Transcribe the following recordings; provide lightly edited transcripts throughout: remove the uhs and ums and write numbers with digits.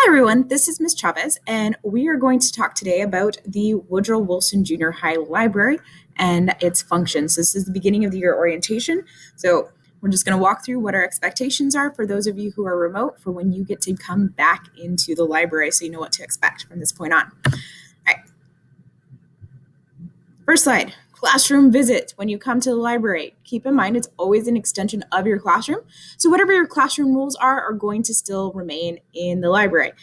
Hi everyone, this is Ms. Chavez, and we are going to talk today about the Woodrow Wilson Junior High Library and its functions. This is the beginning of the year orientation, so we're just going to walk through what our expectations are for those of you who are remote for when you get to come back into the library so you know what to expect from this point on. All right. First slide, classroom visit. When you come to the library, keep in mind it's always an extension of your classroom. So whatever your classroom rules are going to still remain in the library.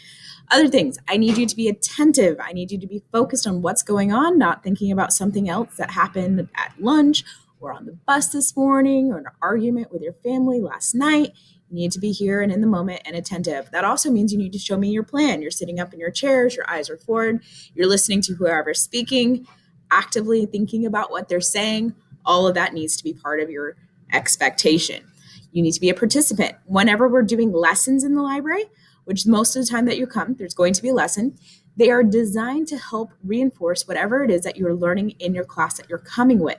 Other things, I need you to be attentive. I need you to be focused on what's going on, not thinking about something else that happened at lunch or on the bus this morning or an argument with your family last night. You need to be here and in the moment and attentive. That also means you need to show me your plan. You're sitting up in your chairs, your eyes are forward, you're listening to whoever's speaking, actively thinking about what they're saying. All of that needs to be part of your expectation. You need to be a participant. Whenever we're doing lessons in the library, which most of the time that you come, there's going to be a lesson. They are designed to help reinforce whatever it is that you're learning in your class that you're coming with.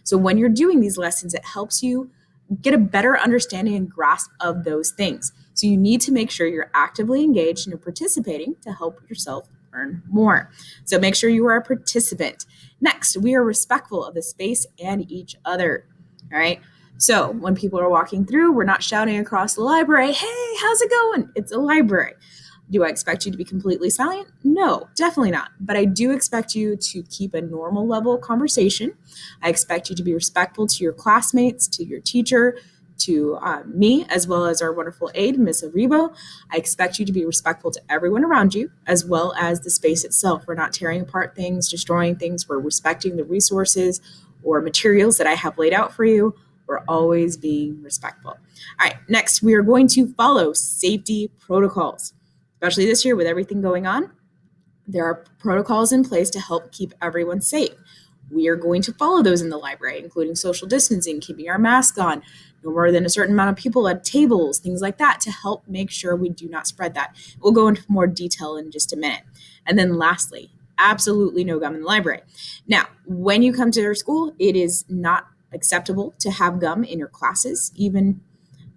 So when you're doing these lessons, it helps you get a better understanding and grasp of those things. So you need to make sure you're actively engaged and you're participating to help yourself learn more. So make sure you are a participant. Next, we are respectful of the space and each other. All right. So when people are walking through, we're not shouting across the library, hey, how's it going? It's a library. Do I expect you to be completely silent? No, definitely not. But I do expect you to keep a normal level of conversation. I expect you to be respectful to your classmates, to your teacher, to me, as well as our wonderful aide, Ms. Aribo. I expect you to be respectful to everyone around you, as well as the space itself. We're not tearing apart things, destroying things. We're respecting the resources or materials that I have laid out for you. We're always being respectful. All right, next, we are going to follow safety protocols, especially this year with everything going on. There are protocols in place to help keep everyone safe. We are going to follow those in the library, including social distancing, keeping our mask on, no more than a certain amount of people at tables, things like that, to help make sure we do not spread that. We'll go into more detail in just a minute. And then lastly, absolutely no gum in the library. Now, when you come to our school, it is not acceptable to have gum in your classes. Even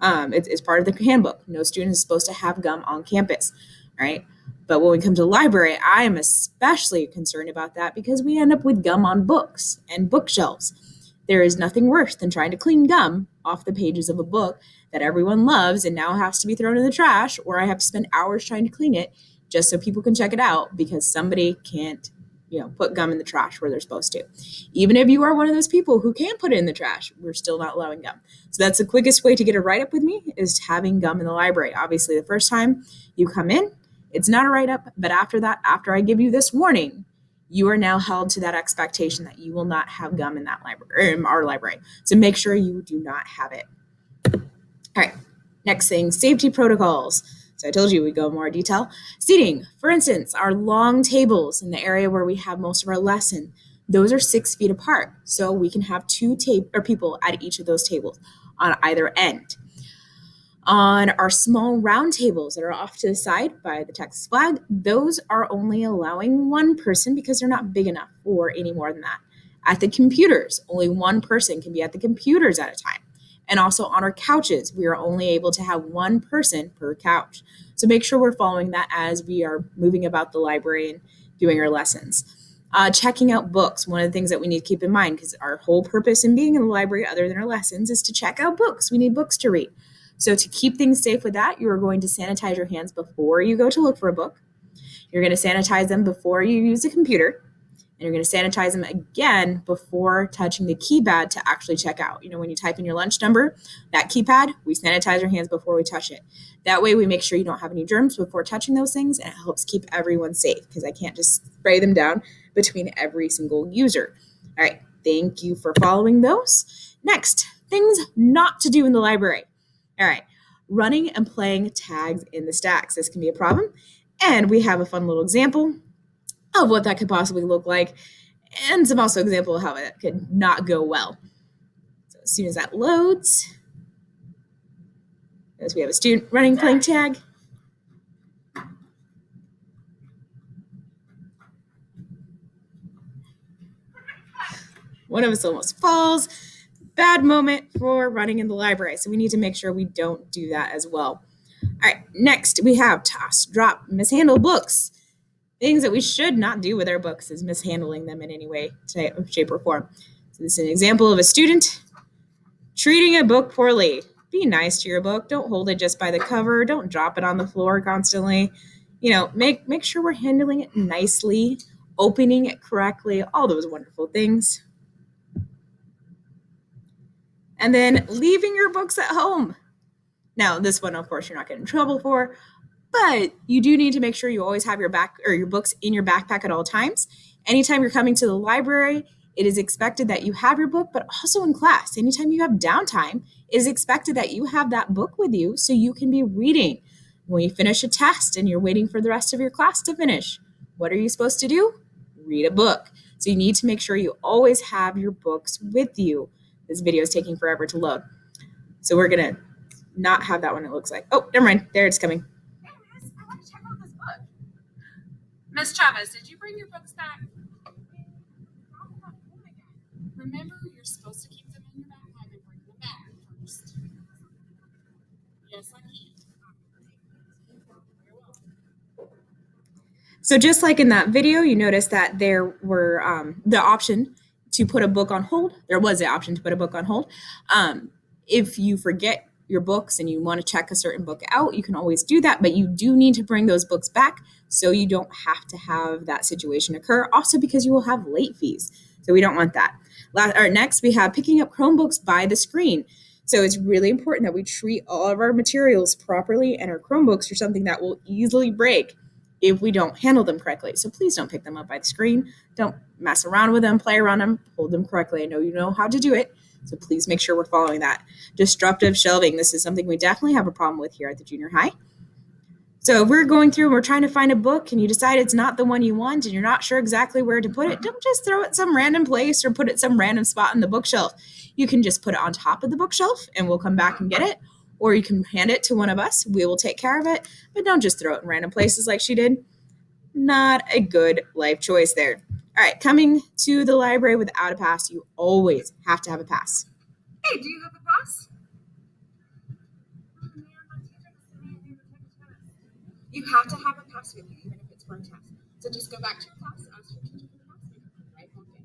it's part of the handbook. No student is supposed to have gum on campus, right? But when we come to the library, I am especially concerned about that because we end up with gum on books and bookshelves. There is nothing worse than trying to clean gum off the pages of a book that everyone loves and now has to be thrown in the trash, or I have to spend hours trying to clean it just so people can check it out because somebody can't put gum in the trash where they're supposed to. Even if you are one of those people who can put it in the trash, we're still not allowing gum. So that's the quickest way to get a write-up with me, is having gum in the library. Obviously, the first time you come in, it's not a write-up, but after that, after I give you this warning, you are now held to that expectation that you will not have gum in that library, or in our library. So make sure you do not have it. All right, next thing, safety protocols. So I told you we'd go in more detail. Seating, for instance, our long tables in the area where we have most of our lesson, those are 6 feet apart. So we can have two people at each of those tables on either end. On our small round tables that are off to the side by the Texas flag, those are only allowing one person because they're not big enough for any more than that. At the computers, only one person can be at the computers at a time. And also on our couches, we are only able to have one person per couch. So make sure we're following that as we are moving about the library and doing our lessons. Checking out books, one of the things that we need to keep in mind, because our whole purpose in being in the library, other than our lessons, is to check out books. We need books to read. So to keep things safe with that, you're going to sanitize your hands before you go to look for a book. You're going to sanitize them before you use a computer. And you're going to sanitize them again before touching the keypad to actually check out. When you type in your lunch number, that keypad, we sanitize our hands before we touch it. That way we make sure you don't have any germs before touching those things, and it helps keep everyone safe because I can't just spray them down between every single user. All right, thank you for following those. Next, things not to do in the library. All right, running and playing tags in the stacks. This can be a problem, and we have a fun little example of what that could possibly look like, and some also example of how it could not go well. So as soon as that loads, as we have a student running, playing tag. One of us almost falls. Bad moment for running in the library. So we need to make sure we don't do that as well. All right, next we have toss, drop, mishandle books. Things that we should not do with our books is mishandling them in any way, shape, or form. So this is an example of a student treating a book poorly. Be nice to your book. Don't hold it just by the cover. Don't drop it on the floor constantly. Make sure we're handling it nicely, opening it correctly, all those wonderful things. And then leaving your books at home. Now, this one, of course, you're not getting in trouble for, but you do need to make sure you always have your books in your backpack at all times. Anytime you're coming to the library, it is expected that you have your book, but also in class. Anytime you have downtime, it is expected that you have that book with you so you can be reading. When you finish a test and you're waiting for the rest of your class to finish, what are you supposed to do? Read a book. So you need to make sure you always have your books with you. This video is taking forever to load. So we're going to not have that one, it looks like. Oh, never mind. There, it's coming. Hey, Miss, I want to check out this book. Miss Chavez, did you bring your books back? Remember, you're supposed to keep them in your backpack and bring them back first. Yes, I can. So just like in that video, you notice that there were the option to put a book on hold. There was the option to put a book on hold. If you forget your books and you want to check a certain book out, you can always do that, but you do need to bring those books back so you don't have to have that situation occur. Also because you will have late fees. So we don't want that. Next, we have picking up Chromebooks by the screen. So it's really important that we treat all of our materials properly, and our Chromebooks are something that will easily break if we don't handle them correctly. So please don't pick them up by the screen. Don't mess around with them, play around them, hold them correctly. I know you know how to do it, so please make sure we're following that. Disruptive shelving. This is something we definitely have a problem with here at the junior high. So if we're going through and we're trying to find a book and you decide it's not the one you want and you're not sure exactly where to put it, don't just throw it some random place or put it some random spot in the bookshelf. You can just put it on top of the bookshelf and we'll come back and get it. Or you can hand it to one of us. We will take care of it. But don't just throw it in random places like she did. Not a good life choice there. All right, coming to the library without a pass, you always have to have a pass. Hey, do you have a pass? You have to have a pass with you, even if it's for a test. So just go back to your class, ask your teacher for the pass, and put it right back in.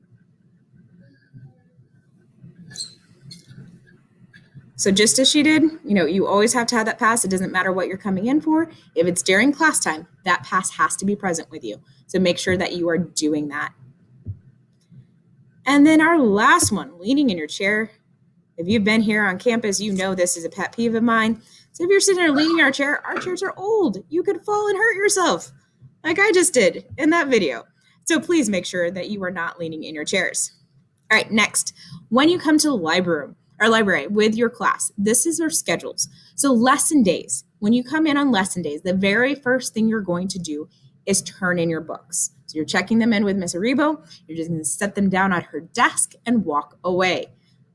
So just as she did, you always have to have that pass. It doesn't matter what you're coming in for. If it's during class time, that pass has to be present with you. So make sure that you are doing that. And then our last one, leaning in your chair. If you've been here on campus, you know this is a pet peeve of mine. So if you're sitting there leaning in our chairs are old. You could fall and hurt yourself, like I just did in that video. So please make sure that you are not leaning in your chairs. All right, next, when you come to the library with your class, this is our schedules. So lesson days, when you come in on lesson days, the very first thing you're going to do is turn in your books. So you're checking them in with Miss Aribo. You're just going to set them down at her desk and walk away.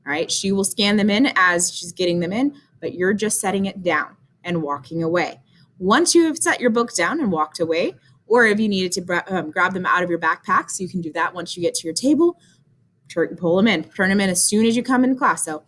All right, she will scan them in as she's getting them in, but you're just setting it down and walking away. Once you have set your books down and walked away, or if you needed to grab them out of your backpacks, you can do that once you get to your table. Pull them in, turn them in as soon as you come into class. So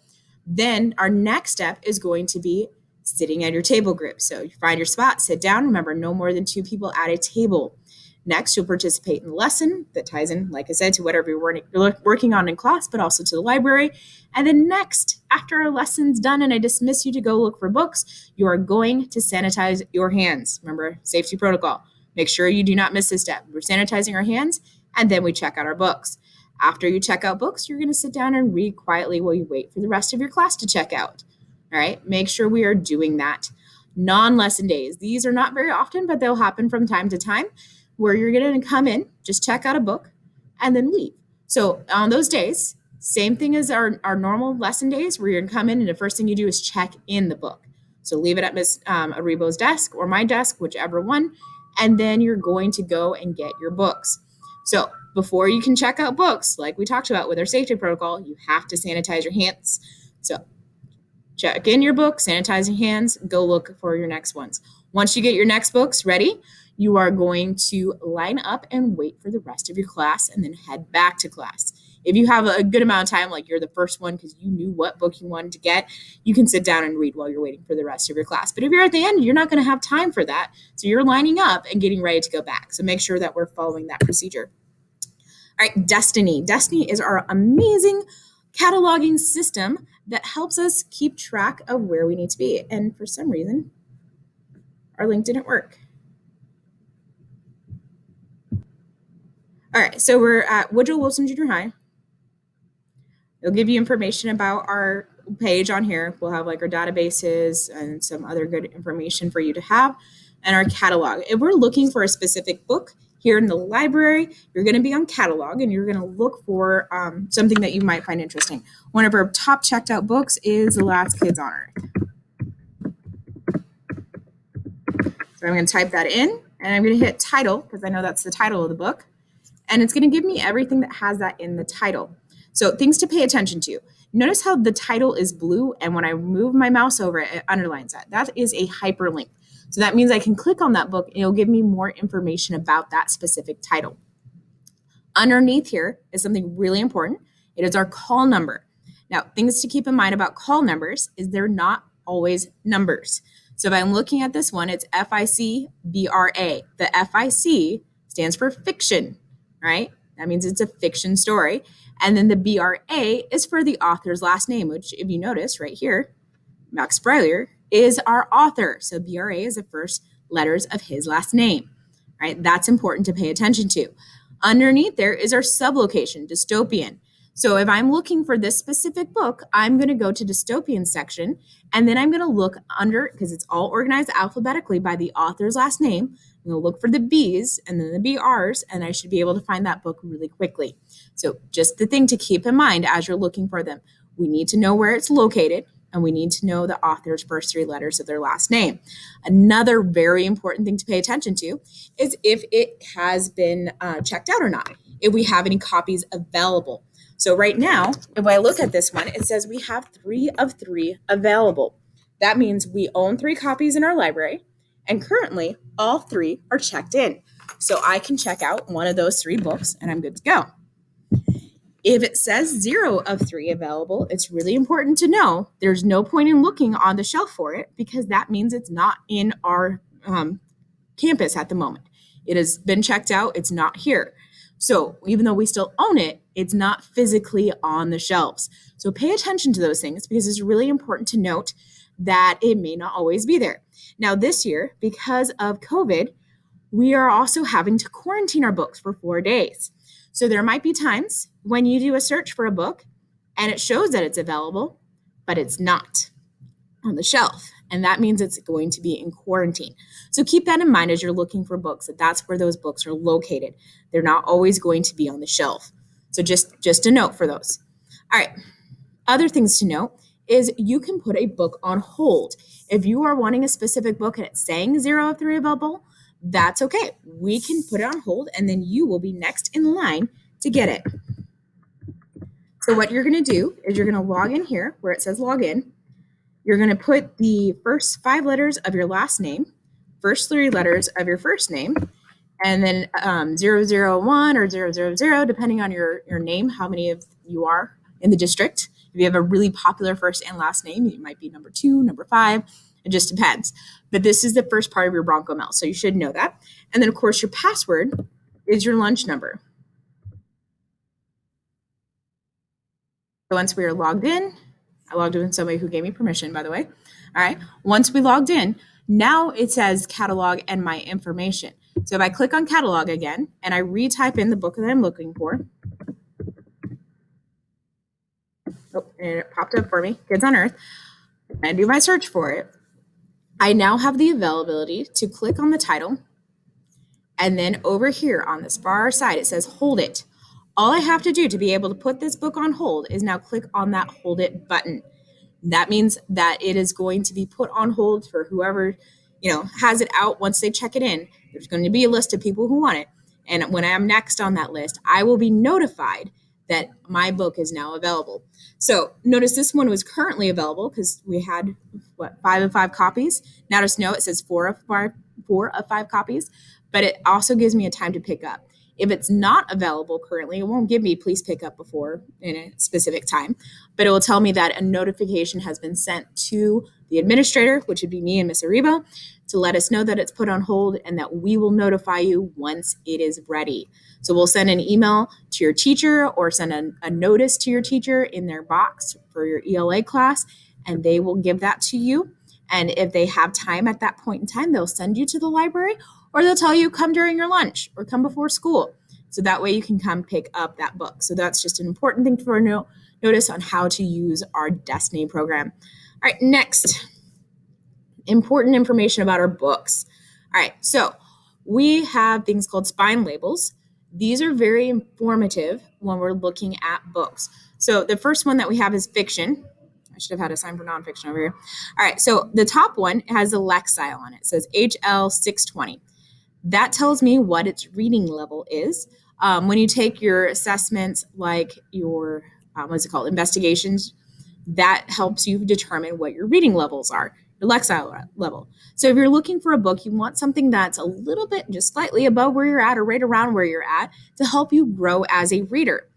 then our next step is going to be sitting at your table group. So you find your spot, sit down. Remember, no more than 2 people at a table. Next, you'll participate in the lesson that ties in, like I said, to whatever you're working on in class, but also to the library. And then next, after our lesson's done and I dismiss you to go look for books, you are going to sanitize your hands. Remember, safety protocol. Make sure you do not miss this step. We're sanitizing our hands, and then we check out our books. After you check out books, you're going to sit down and read quietly while you wait for the rest of your class to check out. All right, make sure we are doing that. Non-lesson days. These are not very often, but they'll happen from time to time, where you're going to come in, just check out a book, and then leave. So on those days, same thing as our normal lesson days, where you're going to come in and the first thing you do is check in the book. So leave it at Miss Aribo's desk or my desk, whichever one, and then you're going to go and get your books. So before you can check out books, like we talked about with our safety protocol, you have to sanitize your hands. So check in your book, sanitize your hands, go look for your next ones. Once you get your next books ready, you are going to line up and wait for the rest of your class and then head back to class. If you have a good amount of time, like you're the first one because you knew what book you wanted to get, you can sit down and read while you're waiting for the rest of your class. But if you're at the end, you're not going to have time for that. So you're lining up and getting ready to go back. So make sure that we're following that procedure. All right, Destiny. Destiny is our amazing cataloging system that helps us keep track of where we need to be. And for some reason, our link didn't work. All right, so we're at Woodrow Wilson Junior High. It'll give you information about our page on here. We'll have like our databases and some other good information for you to have, and our catalog. If we're looking for a specific book here in the library, you're going to be on catalog and you're going to look for something that you might find interesting. One of our top checked out books is The Last Kids on Earth. So I'm going to type that in and I'm going to hit title because I know that's the title of the book. And it's going to give me everything that has that in the title. So things to pay attention to. Notice how the title is blue, and when I move my mouse over it, it underlines that. That is a hyperlink. So that means I can click on that book and it'll give me more information about that specific title. Underneath here is something really important. It is our call number. Now, things to keep in mind about call numbers is they're not always numbers. So if I'm looking at this one, it's FICBRA. The FIC stands for fiction, right? That means it's a fiction story. And then the BRA is for the author's last name, which if you notice right here, Max Breiler is our author. So BRA is the first letters of his last name, right? That's important to pay attention to. Underneath there is our sublocation, dystopian. So if I'm looking for this specific book, I'm going to go to dystopian section, and then I'm going to look under, because it's all organized alphabetically by the author's last name. I'm going to look for the B's and then the BRs, and I should be able to find that book really quickly. So just the thing to keep in mind as you're looking for them, we need to know where it's located, and we need to know the author's first three letters of their last name. Another very important thing to pay attention to is if it has been checked out or not, if we have any copies available. So right now, if I look at this one, it says we have 3 of 3 available. That means we own 3 copies in our library, and currently all 3 are checked in. So I can check out one of those 3 books and I'm good to go. If it says 0 of 3 available, it's really important to know there's no point in looking on the shelf for it because that means it's not in our campus at the moment. It has been checked out. It's not here. So even though we still own it, it's not physically on the shelves. So pay attention to those things because it's really important to note that it may not always be there. Now this year, because of COVID, we are also having to quarantine our books for 4 days. So there might be times when you do a search for a book and it shows that it's available, but it's not on the shelf. And that means it's going to be in quarantine. So keep that in mind as you're looking for books, that that's where those books are located. They're not always going to be on the shelf. So just a note for those. All right. Other things to note is you can put a book on hold. If you are wanting a specific book and it's saying 0 of 3 available, that's okay. We can put it on hold and then you will be next in line to get it. So what you're going to do is you're going to log in here where it says log in. You're going to put the first 5 letters of your last name, first 3 letters of your first name, and then 001 or 000, depending on your name, how many of you are in the district. If you have a really popular first and last name, it might be number 2, number 5. It just depends. But this is the first part of your Bronco Mail, so you should know that. And then, of course, your password is your lunch number. So once we are logged in, I logged in with somebody who gave me permission, by the way. All right. Once we logged in, now it says catalog and my information. So if I click on catalog again and I retype in the book that I'm looking for, and it popped up for me, Kids on Earth, and I do my search for it, I now have the availability to click on the title. And then over here on this far side, it says hold it. All I have to do to be able to put this book on hold is now click on that hold it button. That means that it is going to be put on hold for whoever, has it out. Once they check it in, there's going to be a list of people who want it. And when I am next on that list, I will be notified that my book is now available. So notice this one was currently available because we had 5 of 5 copies. Now to know it says 4 of 5 copies, but it also gives me a time to pick up. If it's not available currently, it won't give me please pick up before in a specific time, but it will tell me that a notification has been sent to the administrator, which would be me and Miss Aribo, to let us know that it's put on hold and that we will notify you once it is ready. So we'll send an email to your teacher or send a notice to your teacher in their box for your ELA class, and they will give that to you. And if they have time at that point in time, they'll send you to the library, or they'll tell you come during your lunch or come before school. So that way you can come pick up that book. So that's just an important thing for notice on how to use our Destiny program. All right, next, important information about our books. All right, so we have things called spine labels. These are very informative when we're looking at books. So the first one that we have is fiction. I should have had a sign for nonfiction over here. All right, so the top one has a Lexile on it. It says HL 620. That tells me what its reading level is. When you take your assessments, like your, investigations, that helps you determine what your reading levels are, your Lexile level. So if you're looking for a book, you want something that's a little bit, just slightly above where you're at or right around where you're at to help you grow as a reader.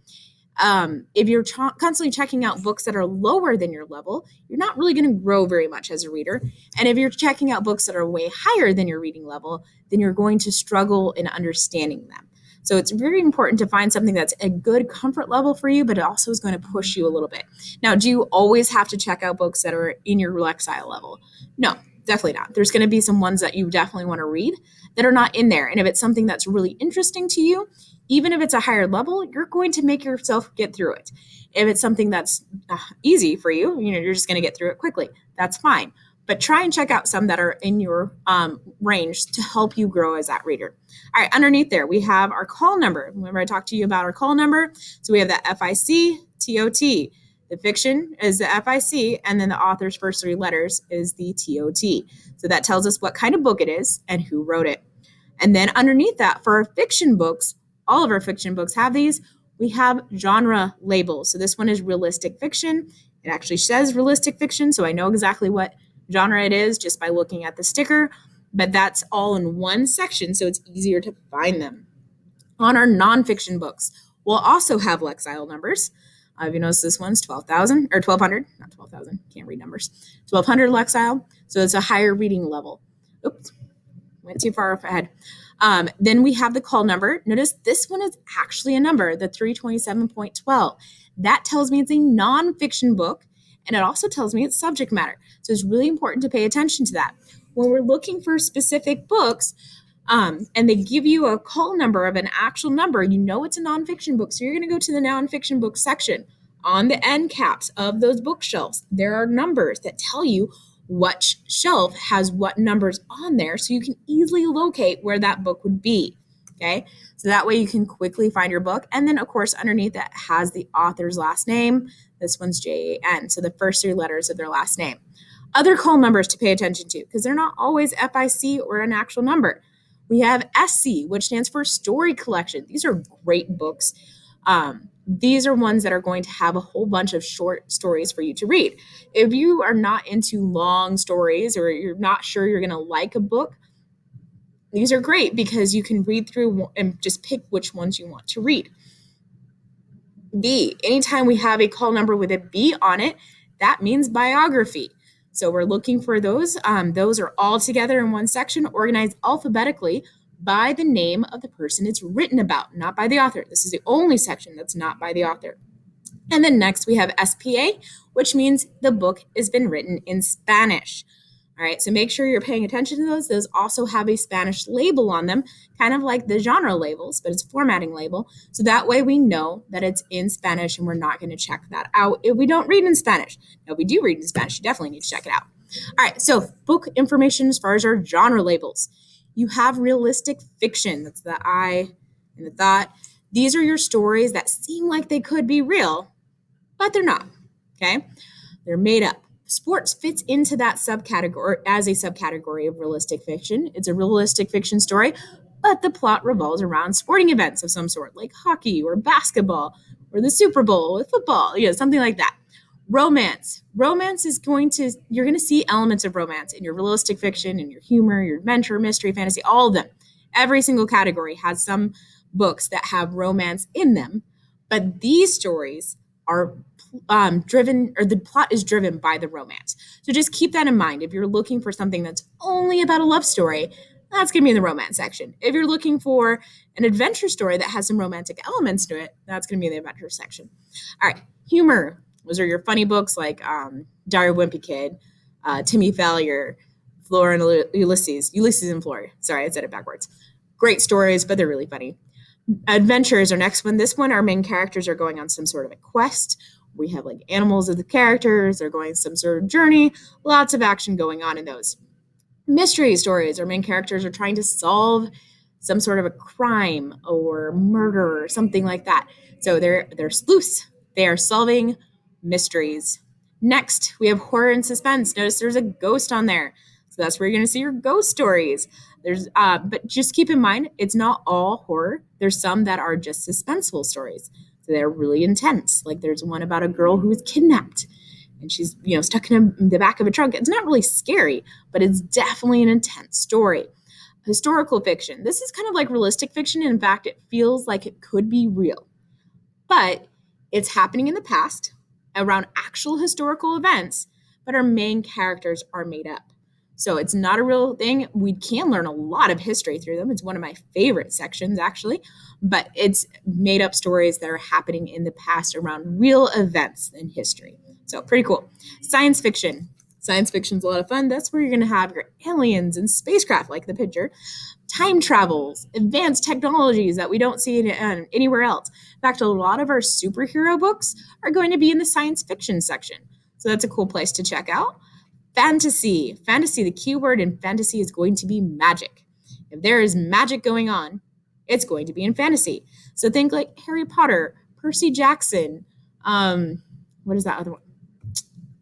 If you're constantly checking out books that are lower than your level, you're not really going to grow very much as a reader. And if you're checking out books that are way higher than your reading level, then you're going to struggle in understanding them. So it's very important to find something that's a good comfort level for you, but it also is going to push you a little bit. Now, do you always have to check out books that are in your Lexile level? No, definitely not. There's going to be some ones that you definitely want to read that are not in there. And if it's something that's really interesting to you, even if it's a higher level, you're going to make yourself get through it. If it's something that's easy for you, you're just going to get through it quickly. That's fine. But try and check out some that are in your range to help you grow as that reader. All right, underneath there, we have our call number. Remember I talked to you about our call number? So we have the FIC, TOT. The fiction is the FIC, and then the author's first three letters is the TOT. So that tells us what kind of book it is and who wrote it. And then underneath that, for our fiction books, all of our fiction books have these. We have genre labels. So this one is realistic fiction. It actually says realistic fiction, so I know exactly what genre it is just by looking at the sticker, but that's all in one section, so it's easier to find them. On our nonfiction books, we'll also have Lexile numbers. If you notice, this one's 12,000 or 1,200, not 12,000, can't read numbers, 1,200 Lexile, so it's a higher reading level. Oops, went too far ahead. Then we have the call number. Notice this one is actually a number, the 327.12. That tells me it's a nonfiction book, and it also tells me it's subject matter. So it's really important to pay attention to that. When we're looking for specific books, and they give you a call number of an actual number, you know it's a nonfiction book. So you're going to go to the nonfiction book section. On the end caps of those bookshelves, there are numbers that tell you what shelf has what numbers on there, so you can easily locate where that book would be. Okay, so that way you can quickly find your book. And then, of course, underneath that has the author's last name. This one's JAN, so the first three letters of their last name. Other call numbers to pay attention to, because they're not always FIC or an actual number. We have SC, which stands for Story Collection. These are great books. These are ones that are going to have a whole bunch of short stories for you to read. If you are not into long stories or you're not sure you're going to like a book, these are great because you can read through and just pick which ones you want to read. B, anytime we have a call number with a B on it, that means biography. So we're looking for those. Those are all together in one section, organized alphabetically by the name of the person it's written about, not by the author. This is the only section that's not by the author. And then next we have SPA, which means the book has been written in Spanish. All right, so make sure you're paying attention to those. Those also have a Spanish label on them, kind of like the genre labels, but it's a formatting label. So that way we know that it's in Spanish and we're not going to check that out if we don't read in Spanish. Now, if we do read in Spanish, you definitely need to check it out. All right, so book information as far as our genre labels. You have realistic fiction. That's the I and the thought. These are your stories that seem like they could be real, but they're not, okay? They're made up. Sports fits into that subcategory as a subcategory of realistic fiction. It's a realistic fiction story, but the plot revolves around sporting events of some sort, like hockey or basketball or the Super Bowl with football, something like that. Romance. Romance is you're going to see elements of romance in your realistic fiction, in your humor, your adventure, mystery, fantasy, all of them. Every single category has some books that have romance in them, but these stories are driven, or the plot is driven by the romance. So just keep that in mind. If you're looking for something that's only about a love story, that's going to be in the romance section. If you're looking for an adventure story that has some romantic elements to it, that's going to be in the adventure section. All right, humor. Those are your funny books like Diary of a Wimpy Kid, Timmy Failure, Flora and Ulysses and Flora. Sorry, I said it backwards. Great stories, but they're really funny. Adventure is our next one. This one, our main characters are going on some sort of a quest. We have like animals as the characters. They're going some sort of journey. Lots of action going on in those. Mystery stories, our main characters are trying to solve some sort of a crime or murder or something like that. So they're sleuths. They are solving mysteries. Next, we have horror and suspense. Notice there's a ghost on there. So that's where you're going to see your ghost stories. But just keep in mind, it's not all horror. There's some that are just suspenseful stories. So they're really intense. Like there's one about a girl who was kidnapped and she's, stuck in the back of a trunk. It's not really scary, but it's definitely an intense story. Historical fiction. This is kind of like realistic fiction. In fact, it feels like it could be real, but it's happening in the past around actual historical events, but our main characters are made up. So it's not a real thing. We can learn a lot of history through them. It's one of my favorite sections, actually, but it's made up stories that are happening in the past around real events in history. So pretty cool. Science fiction. Science fiction's a lot of fun. That's where you're going to have your aliens and spacecraft, like the picture, time travels, advanced technologies that we don't see anywhere else. In fact, a lot of our superhero books are going to be in the science fiction section. So that's a cool place to check out. Fantasy. Fantasy, the key word in fantasy is going to be magic. If there is magic going on, it's going to be in fantasy. So think like Harry Potter, Percy Jackson. What is that other one?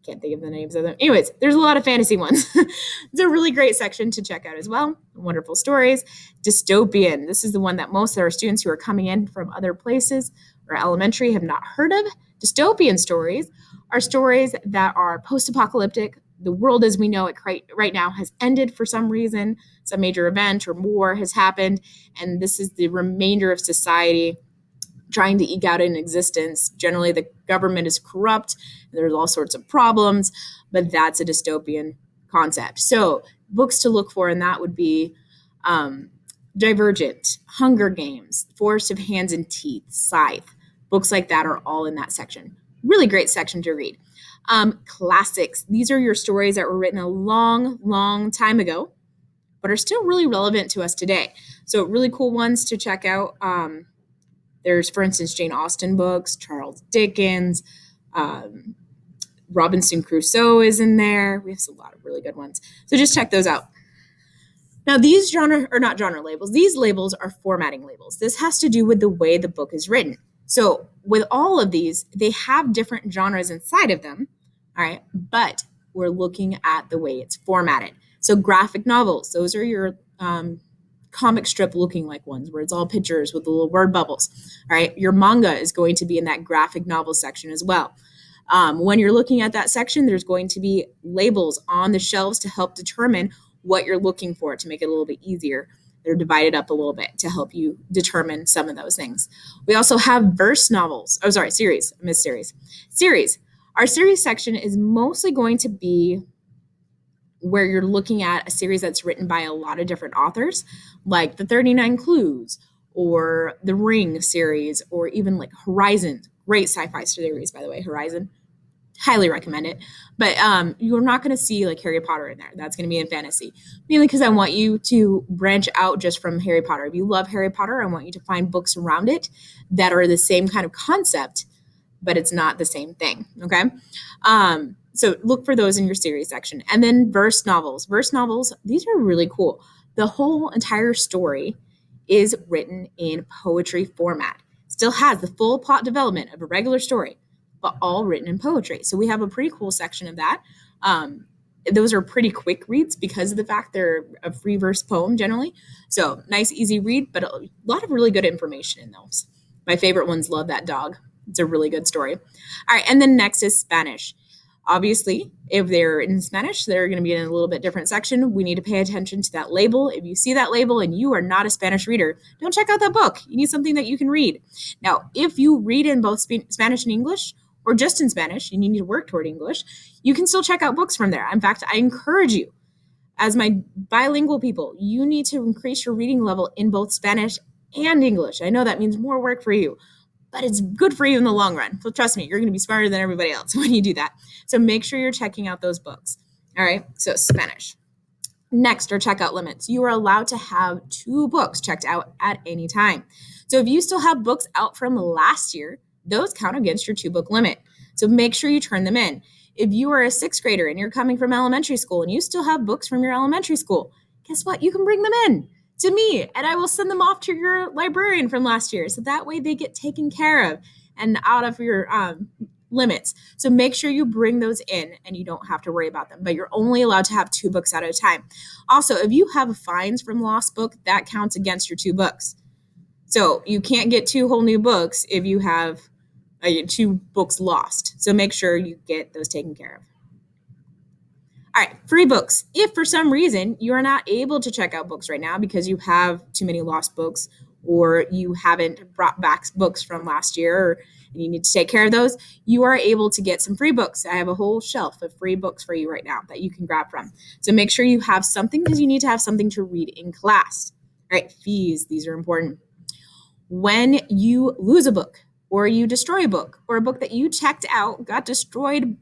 Can't think of the names of them. Anyways, there's a lot of fantasy ones. It's a really great section to check out as well. Wonderful stories. Dystopian. This is the one that most of our students who are coming in from other places or elementary have not heard of. Dystopian stories are stories that are post-apocalyptic. The world as we know it right now has ended for some reason. Some major event or war has happened, and this is the remainder of society trying to eke out an existence. Generally, the government is corrupt. There's all sorts of problems, but that's a dystopian concept. So books to look for in that would be Divergent, Hunger Games, Forest of Hands and Teeth, Scythe. Books like that are all in that section. Really great section to read. Classics. These are your stories that were written a long, long time ago, but are still really relevant to us today. So really cool ones to check out. There's, for instance, Jane Austen books, Charles Dickens, Robinson Crusoe is in there. We have a lot of really good ones. So just check those out. Now, these not genre labels, these labels are formatting labels. This has to do with the way the book is written. So with all of these, they have different genres inside of them, all right? But we're looking at the way it's formatted. So graphic novels, those are your comic strip looking like ones where it's all pictures with the little word bubbles. All right. Your manga is going to be in that graphic novel section as well. When you're looking at that section, there's going to be labels on the shelves to help determine what you're looking for to make it a little bit easier. They're divided up a little bit to help you determine some of those things. We also have verse novels. Oh, sorry, series. I missed series. Series. Our series section is mostly going to be where you're looking at a series that's written by a lot of different authors, like the 39 Clues or the Ring series, or even like Horizon. Great sci-fi series, by the way, Horizon. Highly recommend it. But you're not going to see like Harry Potter in there. That's going to be in fantasy. Mainly because I want you to branch out just from Harry Potter. If you love Harry Potter, I want you to find books around it that are the same kind of concept, but it's not the same thing, okay? So look for those in your series section. And then verse novels. Verse novels, these are really cool. The whole entire story is written in poetry format. Still has the full plot development of a regular story, but all written in poetry. So we have a pretty cool section of that. Those are pretty quick reads because of the fact they're a free verse poem generally. So nice, easy read, but a lot of really good information in those. My favorite ones, Love That Dog. It's a really good story. All right, and then next is Spanish. Obviously, if they're in Spanish, they're going to be in a little bit different section. We need to pay attention to that label. If you see that label and you are not a Spanish reader, don't check out that book. You need something that you can read. Now, if you read in both Spanish and English, or just in Spanish, and you need to work toward English, you can still check out books from there. In fact, I encourage you, as my bilingual people, you need to increase your reading level in both Spanish and English. I know that means more work for you, but it's good for you in the long run. So trust me, you're going to be smarter than everybody else when you do that. So make sure you're checking out those books. All right, so Spanish. Next are checkout limits. You are allowed to have 2 books checked out at any time. So if you still have books out from last year, those count against your 2-book limit. So make sure you turn them in. If you are a 6th grader and you're coming from elementary school and you still have books from your elementary school, guess what? You can bring them in to me and I will send them off to your librarian from last year. So that way they get taken care of and out of your limits. So make sure you bring those in and you don't have to worry about them, but you're only allowed to have 2 books at a time. Also, if you have fines from lost book, that counts against your 2 books. So you can't get 2 whole new books if you have 2 books lost. So make sure you get those taken care of. All right, free books. If for some reason you are not able to check out books right now because you have too many lost books or you haven't brought back books from last year and you need to take care of those, you are able to get some free books. I have a whole shelf of free books for you right now that you can grab from. So make sure you have something because you need to have something to read in class. All right, fees. These are important. When you lose a book or you destroy a book or a book that you checked out got destroyed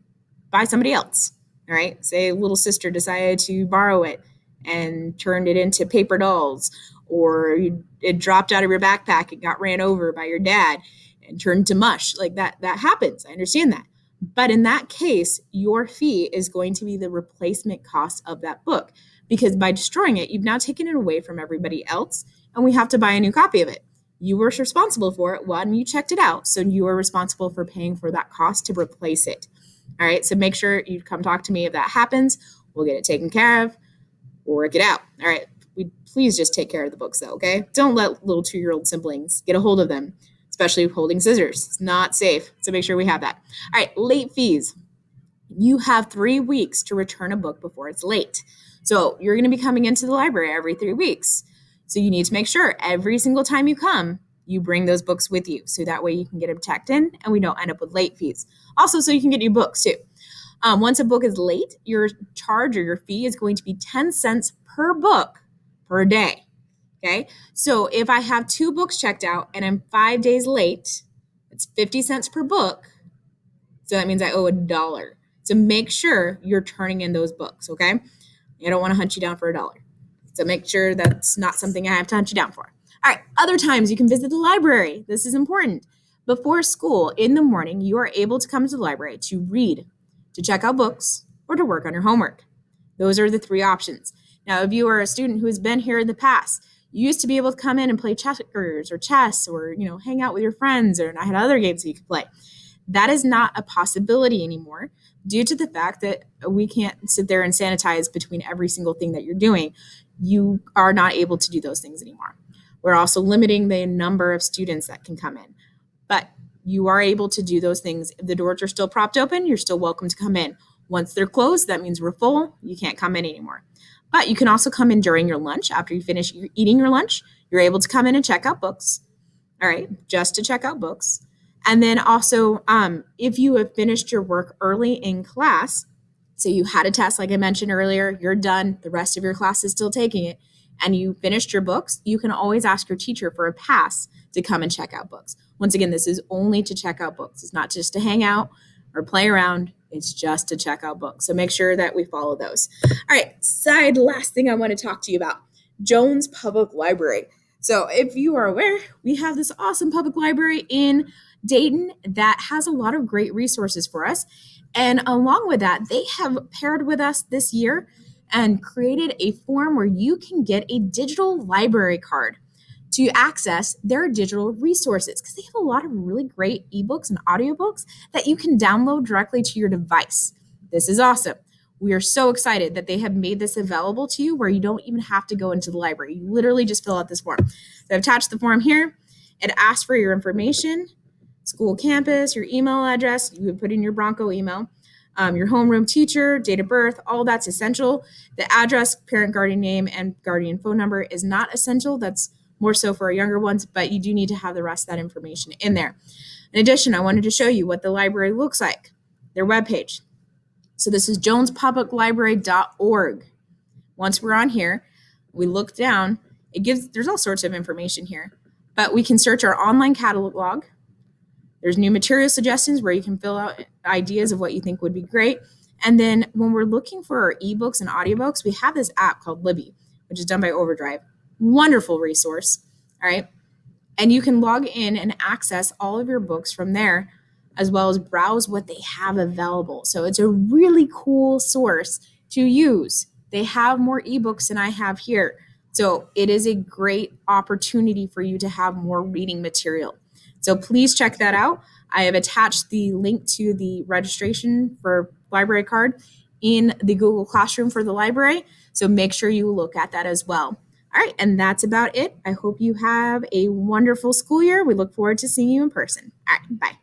by somebody else, all right, say little sister decided to borrow it and turned it into paper dolls, or it dropped out of your backpack and got ran over by your dad and turned to mush, like that happens. I understand that. But in that case, your fee is going to be the replacement cost of that book, because by destroying it, you've now taken it away from everybody else and we have to buy a new copy of it. You were responsible for it when you checked it out, so you are responsible for paying for that cost to replace it. All right, so make sure you come talk to me if that happens. We'll get it taken care of. We'll work it out. All right, please just take care of the books though, okay? Don't let little 2-year-old siblings get a hold of them, especially holding scissors. It's not safe, so make sure we have that. All right, late fees. You have 3 weeks to return a book before it's late. So you're going to be coming into the library every 3 weeks. So you need to make sure every single time you come, you bring those books with you. So that way you can get them checked in and we don't end up with late fees. Also, so you can get new books too. Once a book is late, your charge or your fee is going to be 10 cents per book per day. Okay. So if I have 2 books checked out and I'm 5 days late, it's 50 cents per book. So that means I owe $1. So make sure you're turning in those books. Okay. I don't want to hunt you down for $1. So make sure that's not something I have to hunt you down for. All right, other times you can visit the library. This is important. Before school, in the morning, you are able to come to the library to read, to check out books, or to work on your homework. Those are the 3 options. Now, if you are a student who has been here in the past, you used to be able to come in and play checkers or chess or, hang out with your friends, or I had other games that you could play. That is not a possibility anymore due to the fact that we can't sit there and sanitize between every single thing that you're doing. You are not able to do those things anymore. We're also limiting the number of students that can come in, but you are able to do those things. If the doors are still propped open, you're still welcome to come in. Once they're closed, that means we're full. You can't come in anymore. But you can also come in during your lunch. After you finish eating your lunch, you're able to come in and check out books. All right, just to check out books. And then also, if you have finished your work early in class, so you had a test, like I mentioned earlier, you're done, the rest of your class is still taking it, and you finished your books, you can always ask your teacher for a pass to come and check out books. Once again, this is only to check out books. It's not just to hang out or play around. It's just to check out books. So make sure that we follow those. All right, last thing I want to talk to you about, Jones Public Library. So if you are aware, we have this awesome public library in Dayton that has a lot of great resources for us. And along with that, they have paired with us this year and created a form where you can get a digital library card to access their digital resources, because they have a lot of really great ebooks and audiobooks that you can download directly to your device. This is awesome. We are so excited that they have made this available to you where you don't even have to go into the library. You literally just fill out this form. So I've attached the form here. It asks for your information, school campus, your email address. You would put in your Bronco email. Your homeroom teacher, date of birth, all that's essential. The address, parent, guardian name, and guardian phone number is not essential. That's more so for our younger ones, but you do need to have the rest of that information in there. In addition, I wanted to show you what the library looks like, their webpage. So this is jonespubliclibrary.org. Once we're on here, we look down, there's all sorts of information here, but we can search our online catalog. There's new material suggestions where you can fill out ideas of what you think would be great. And then when we're looking for our ebooks and audiobooks, we have this app called Libby, which is done by Overdrive. Wonderful resource, all right? And you can log in and access all of your books from there, as well as browse what they have available. So it's a really cool source to use. They have more ebooks than I have here. So it is a great opportunity for you to have more reading material. So please check that out. I have attached the link to the registration for library card in the Google Classroom for the library. So make sure you look at that as well. All right, and that's about it. I hope you have a wonderful school year. We look forward to seeing you in person. All right, bye.